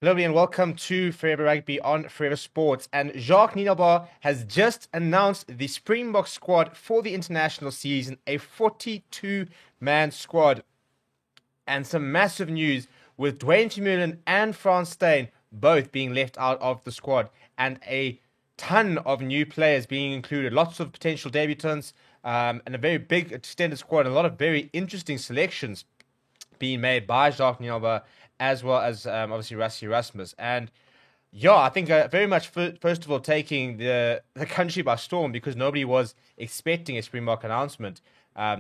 Hello and welcome to Forever Rugby on Forever Sports. And Jacques Nienaber has just announced the Springbok squad for the international season, a 42-man squad. And some massive news with Dwayne Vermeulen and Frans Steyn both being left out of the squad, and a ton of new players being included. Lots of potential debutants, and a very big extended squad, and a lot of very interesting selections being made by Jacques Nienaber, as well as obviously Rassie Erasmus. And yeah, I think very much first of all taking the country by storm, because nobody was expecting a Springbok announcement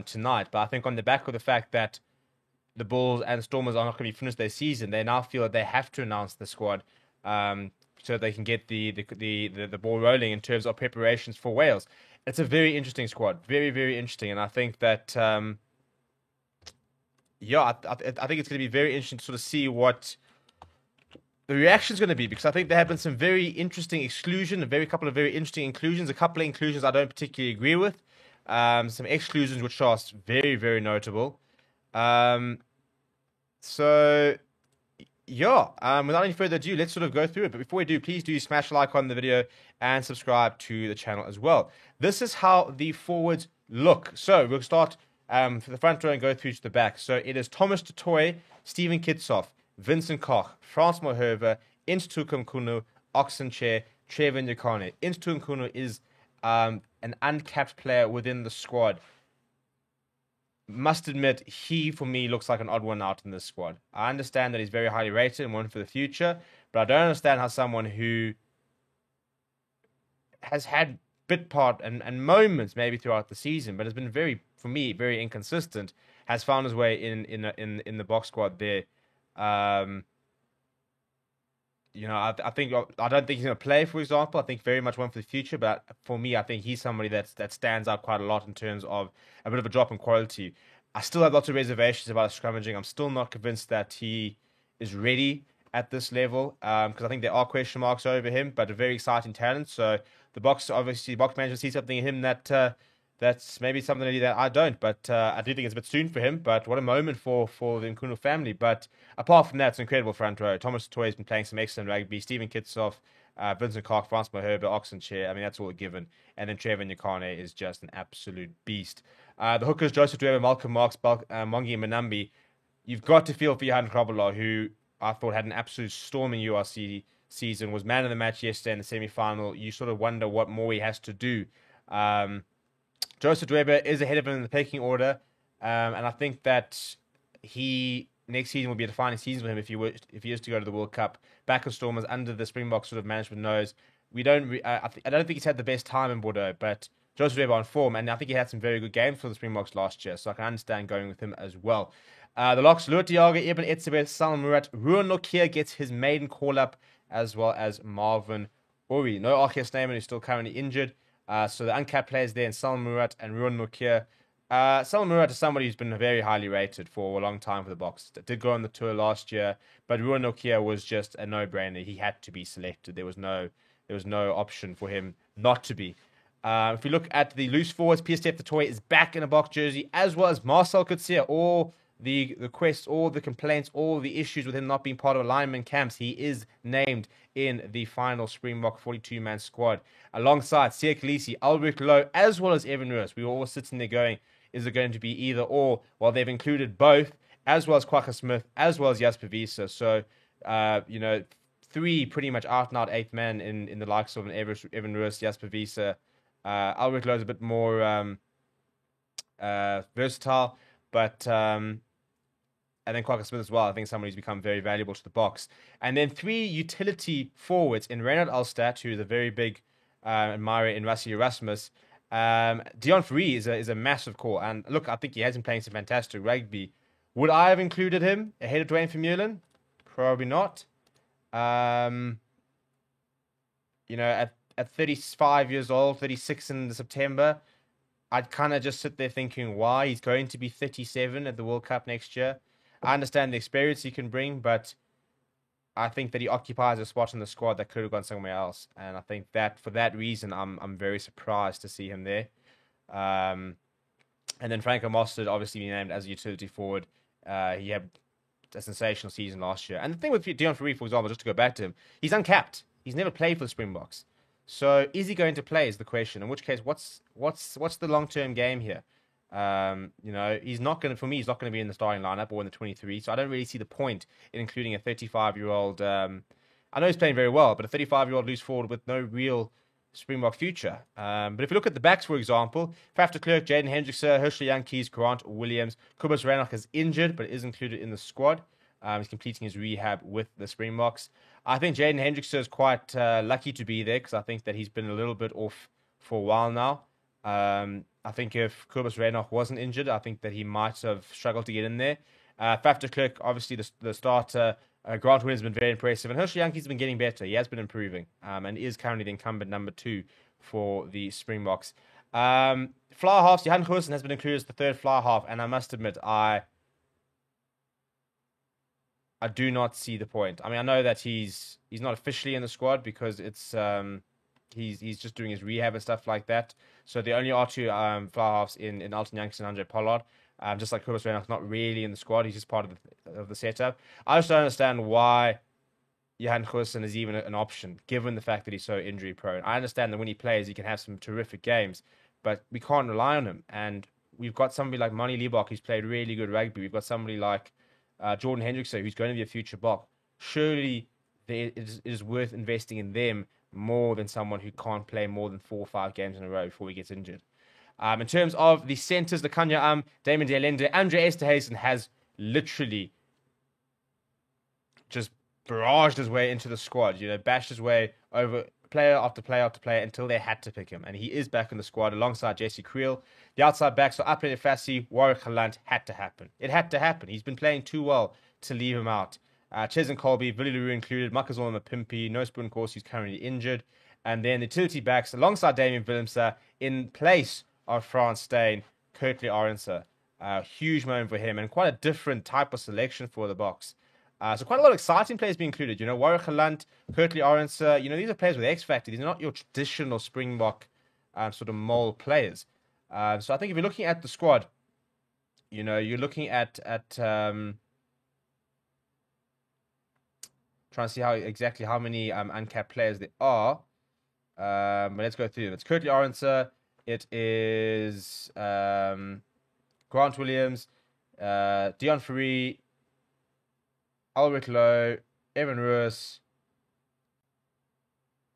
tonight. But I think on the back of the fact that the Bulls and Stormers are not going to be finished their season, they now feel that they have to announce the squad, so they can get the ball rolling in terms of preparations for Wales. It's a very interesting squad, very very interesting, and I think that I think it's going to be very interesting to sort of see what the reaction is going to be, because I think there have been some very interesting exclusion, a couple of very interesting inclusions, a couple of inclusions I don't particularly agree with, some exclusions which are very very notable. So yeah, without any further ado, let's sort of go through it. But before we do, please do smash a like on the video and subscribe to the channel as well. This is how the forwards look. So we'll start for the front row and go through to the back. So it is Thomas du Toit, Steven Kitshoff, Vincent Koch, Frans Malherbe, Intukum Kunu, Oxenchair, Trevor Nyakane. Intukum Kunu is an uncapped player within the squad. Must admit, he for me looks like an odd one out in this squad. I understand that he's very highly rated and one for the future, but I don't understand how someone who has had bit part and moments maybe throughout the season, but has been very, for me, very inconsistent, has found his way in the box squad there. I think I don't think he's going to play, for example. I think very much one for the future, but for me, I think he's somebody that stands out quite a lot in terms of a bit of a drop in quality. I still have lots of reservations about scrummaging. I'm still not convinced that he is ready at this level, because I think there are question marks over him, but a very exciting talent. So the box manager sees something in him that's maybe something that I don't, but I do think it's a bit soon for him. But what a moment for the Nkunu family. But apart from that, it's an incredible front row. Thomas du Toit has been playing some excellent rugby. Steven Kitshoff, Vincent Koch, Frans Malherbe, Oxenchair. I mean, that's all a given. And then Trevor Nyakane is just an absolute beast. The hookers, Joseph Dweba, Malcolm Marx, Mongi Manambi. You've got to feel for Johan Krabbelar, who I thought had an absolute storming URC season, was man of the match yesterday in the semi-final. You sort of wonder what more he has to do. Joseph Dweba is ahead of him in the pecking order, and I think that next season will be a defining season for him if he is to go to the World Cup. Back of Stormers under the Springbok sort of management nose. I don't think he's had the best time in Bordeaux, but Joseph Dweba on form, and I think he had some very good games for the Springboks last year, so I can understand going with him as well. The locks, Lood de Jager, Eben Etzebeth, Salman Murat, Ruan Lokia gets his maiden call-up, as well as Marvin Ori. No Archie Snyman, who's still currently injured. So the uncapped players there in Salman Murat and Ruan Nokia. Salman Murat is somebody who's been very highly rated for a long time for the Boks. Did go on the tour last year, but Ruan Nokia was just a no-brainer. He had to be selected. There was no option for him not to be. If we look at the loose forwards, Pieter-Steph du Toit is back in a Boks jersey, as well as Marcel Coetzee. All the requests, all the complaints, all the issues with him not being part of lineman camps, he is named in the final Springbok 42-man squad, alongside Siya Kolisi, Albert Lowe, as well as Evan Roos. We were all sitting there going, is it going to be either or? Well, they've included both, as well as Kwagga Smith, as well as Jasper Wiese. So, three pretty much out-and-out eighth men in the likes of Evan Roos, Jasper Wiese. Albert Lowe is a bit more versatile, but and then Kwagga Smith as well. I think somebody who's become very valuable to the Boks. And then three utility forwards in Reynard Alstad, who is a very big admirer in Rassie Erasmus. Deon Fourie is a massive call. And look, I think he has been playing some fantastic rugby. Would I have included him ahead of Dwayne Vermeulen? Probably not. At 35 years old, 36 in September, I'd kind of just sit there thinking, why? He's going to be 37 at the World Cup next year. I understand the experience he can bring, but I think that he occupies a spot in the squad that could have gone somewhere else. And I think that for that reason, I'm very surprised to see him there. And then Franco Mostert obviously being named as a utility forward. He had a sensational season last year. And the thing with Deon Fourie, for example, just to go back to him, he's uncapped. He's never played for the Springboks. So is he going to play is the question. In which case, what's the long-term game here? He's not going to, for me, he's not going to be in the starting lineup or in the 23. So I don't really see the point in including a 35-year-old. I know he's playing very well, but a 35-year-old loose forward with no real Springbok future. But if you look at the backs, for example, Faf de Klerk, Jaden Hendrickse, Herschel Yankees, Grant Williams, Kobus Reinach is injured but is included in the squad. He's completing his rehab with the Springboks. I think Jaden Hendrickse is quite lucky to be there because I think that he's been a little bit off for a while now. I think if Kobus Reinach wasn't injured, I think that he might have struggled to get in there. Faf de Klerk, obviously the starter. Grant Williams has been very impressive, and Herschel Yankees has been getting better. He has been improving, and is currently the incumbent number 2 for the Springboks. Fly halves, Johan Goosen has been included as the third fly half, and I must admit, I do not see the point. I mean, I know that he's not officially in the squad because it's he's just doing his rehab and stuff like that. So the only are two fly halves in Elton Janks and Andre Pollard. Just like Kobus Reinach's not really in the squad. He's just part of the setup. I just don't understand why Johan Goosen is even an option, given the fact that he's so injury prone. I understand that when he plays, he can have some terrific games, but we can't rely on him. And we've got somebody like Manie Libbok, who's played really good rugby. We've got somebody like Jordan Hendrickse, who's going to be a future Bok. Surely it is worth investing in them more than someone who can't play more than 4 or 5 games in a row before he gets injured. In terms of the centres, the Kanya Damon de Allende, Andre Esterhuizen has literally just barraged his way into the squad, bashed his way over player after player after player until they had to pick him. And he is back in the squad alongside Jesse Creel. The outside backs are Apele Fassi, Warwick Galant. Had to happen. It had to happen. He's been playing too well to leave him out. Cheslin Colby, Willie Leroux included, Makazole Mapimpi, No Spoon Course, who's currently injured. And then the utility backs alongside Damien Willemse in place of Frans Steyn, Kirtley Arendse. Huge moment for him and quite a different type of selection for the Boks. So quite a lot of exciting players being included. Warwick Galant, Kirtley Arendse, these are players with X Factor. These are not your traditional Springbok sort of mold players. So I think if you're looking at the squad, you're looking at trying to see how many uncapped players there are. But let's go through them. It's Kirtley Arendse. It is Grant Williams, Deon Fourie, Albert Lowe, Evan Ruis,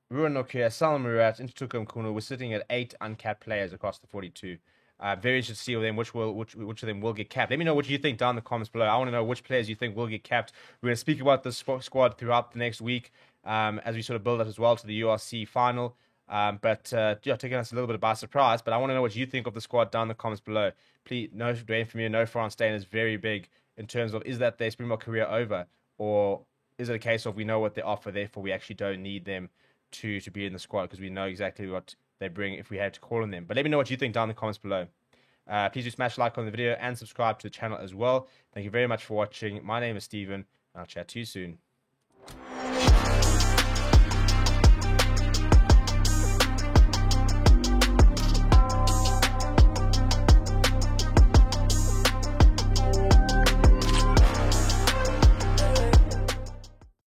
Ruan Nokia, Salman Murat, Intutuka Mkunu. We're sitting at 8 uncapped players across the 42. Very interested to see them, which of them will get capped. Let me know what you think down in the comments below. I want to know which players you think will get capped. We're going to speak about the squad throughout the next week as we sort of build up as well to the URC final. Taking us a little bit by surprise. But I want to know what you think of the squad down in the comments below. Please, no Dwayne from you, no Frans Steyn is very big in terms of, is that their Springbok career over? Or is it a case of we know what they offer, therefore we actually don't need them to be in the squad because we know exactly what they bring if we had to call on them. But let me know what you think down in the comments below. Please do smash like on the video and subscribe to the channel as well. Thank you very much for watching. My name is Steven, and I'll chat to you soon.